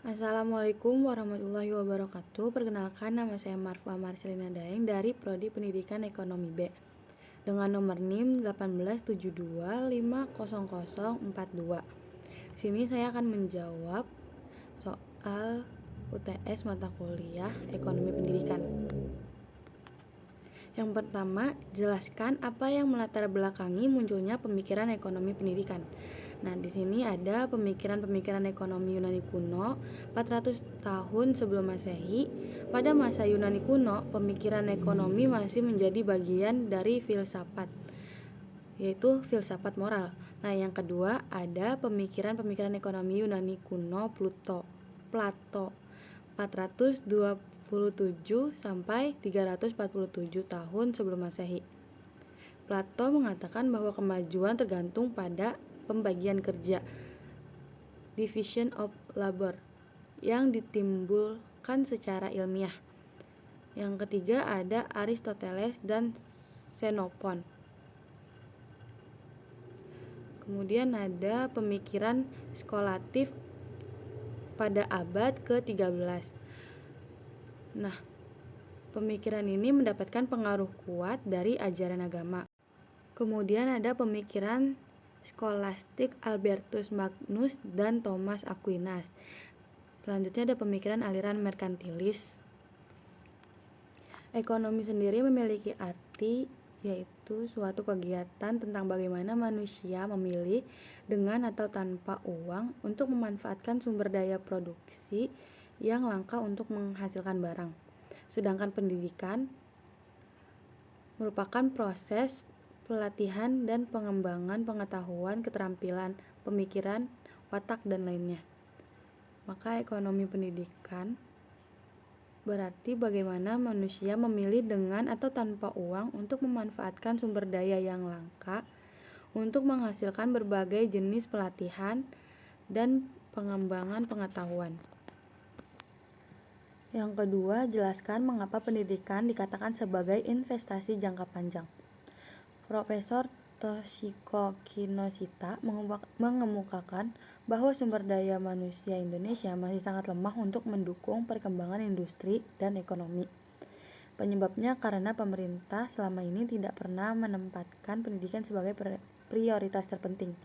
Assalamualaikum warahmatullahi wabarakatuh. Perkenalkan, nama saya Marfa Marcelina Daeng dari Prodi Pendidikan Ekonomi B dengan nomor NIM 187250042. Sini saya akan menjawab soal UTS mata kuliah Ekonomi Pendidikan. Yang pertama, jelaskan apa yang melatar belakangi munculnya pemikiran ekonomi pendidikan. Nah, di sini ada pemikiran-pemikiran ekonomi Yunani kuno 400 tahun sebelum Masehi. Pada masa Yunani kuno, pemikiran ekonomi masih menjadi bagian dari filsafat, yaitu filsafat moral. Nah, yang kedua ada pemikiran-pemikiran ekonomi Yunani kuno Plato 427 sampai 347 tahun sebelum Masehi. Plato mengatakan bahwa kemajuan tergantung pada pembagian kerja, division of labor, yang ditimbulkan secara ilmiah. Yang ketiga ada Aristoteles dan Xenophon. Kemudian ada pemikiran skolatif pada abad ke-13. Nah, pemikiran ini mendapatkan pengaruh kuat dari ajaran agama. Kemudian ada pemikiran skolastik Albertus Magnus dan Thomas Aquinas. Selanjutnya ada pemikiran aliran merkantilis. Ekonomi sendiri memiliki arti, yaitu suatu kegiatan tentang bagaimana manusia memilih dengan atau tanpa uang untuk memanfaatkan sumber daya produksi yang langka untuk menghasilkan barang. Sedangkan pendidikan merupakan proses pelatihan dan pengembangan pengetahuan, keterampilan, pemikiran, watak, dan lainnya. Maka ekonomi pendidikan berarti bagaimana manusia memilih dengan atau tanpa uang untuk memanfaatkan sumber daya yang langka untuk menghasilkan berbagai jenis pelatihan dan pengembangan pengetahuan. Yang kedua, jelaskan mengapa pendidikan dikatakan sebagai investasi jangka panjang. Profesor Toshiko Kinoshita mengemukakan bahwa sumber daya manusia Indonesia masih sangat lemah untuk mendukung perkembangan industri dan ekonomi. Penyebabnya karena pemerintah selama ini tidak pernah menempatkan pendidikan sebagai prioritas terpenting.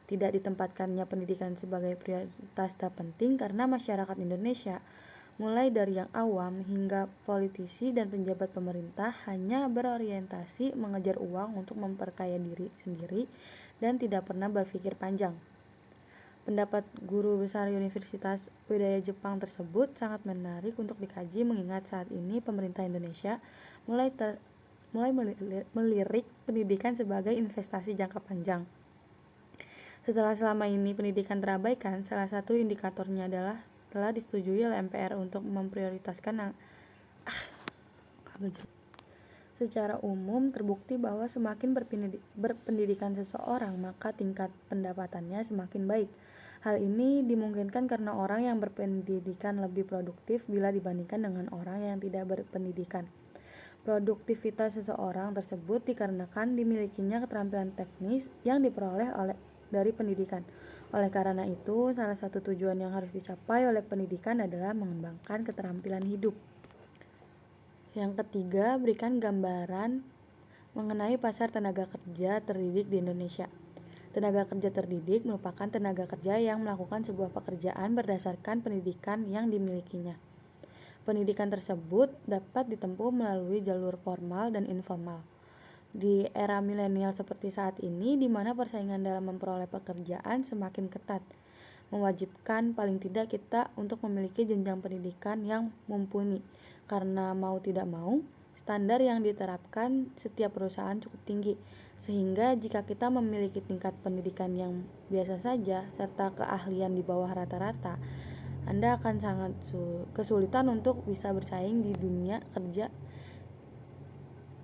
Tidak ditempatkannya pendidikan sebagai prioritas terpenting karena masyarakat Indonesia, mulai dari yang awam hingga politisi dan penjabat pemerintah, hanya berorientasi mengejar uang untuk memperkaya diri sendiri dan tidak pernah berpikir panjang. Pendapat guru besar Universitas Budaya Jepang tersebut sangat menarik untuk dikaji, mengingat saat ini pemerintah Indonesia mulai melirik pendidikan sebagai investasi jangka panjang. Setelah selama ini pendidikan terabaikan, salah satu indikatornya adalah telah disetujui oleh MPR untuk memprioritaskan secara umum terbukti bahwa semakin berpendidikan seseorang, maka tingkat pendapatannya semakin baik. Hal ini dimungkinkan karena orang yang berpendidikan lebih produktif bila dibandingkan dengan orang yang tidak berpendidikan. Produktivitas seseorang tersebut dikarenakan dimilikinya keterampilan teknis yang diperoleh dari pendidikan. Oleh karena itu, salah satu tujuan yang harus dicapai oleh pendidikan adalah mengembangkan keterampilan hidup. Yang ketiga, berikan gambaran mengenai pasar tenaga kerja terdidik di Indonesia. Tenaga kerja terdidik merupakan tenaga kerja yang melakukan sebuah pekerjaan berdasarkan pendidikan yang dimilikinya. Pendidikan tersebut dapat ditempuh melalui jalur formal dan informal. Di era milenial seperti saat ini, di mana persaingan dalam memperoleh pekerjaan semakin ketat, mewajibkan paling tidak kita untuk memiliki jenjang pendidikan yang mumpuni. Karena mau tidak mau, standar yang diterapkan setiap perusahaan cukup tinggi, sehingga jika kita memiliki tingkat pendidikan yang biasa saja serta keahlian di bawah rata-rata, Anda akan sangat kesulitan untuk bisa bersaing di dunia kerja.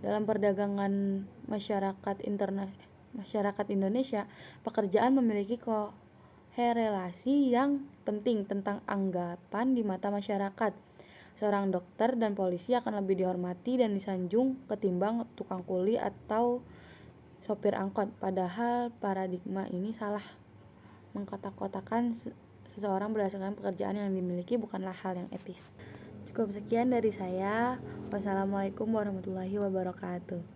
Dalam perdagangan masyarakat Indonesia, pekerjaan memiliki korelasi yang penting tentang anggapan di mata masyarakat. Seorang dokter dan polisi akan lebih dihormati dan disanjung ketimbang tukang kuli atau sopir angkot. Padahal paradigma ini salah, mengkotak-kotakan seseorang berdasarkan pekerjaan yang dimiliki bukanlah hal yang etis. Cukup sekian dari saya. Wassalamualaikum warahmatullahi wabarakatuh.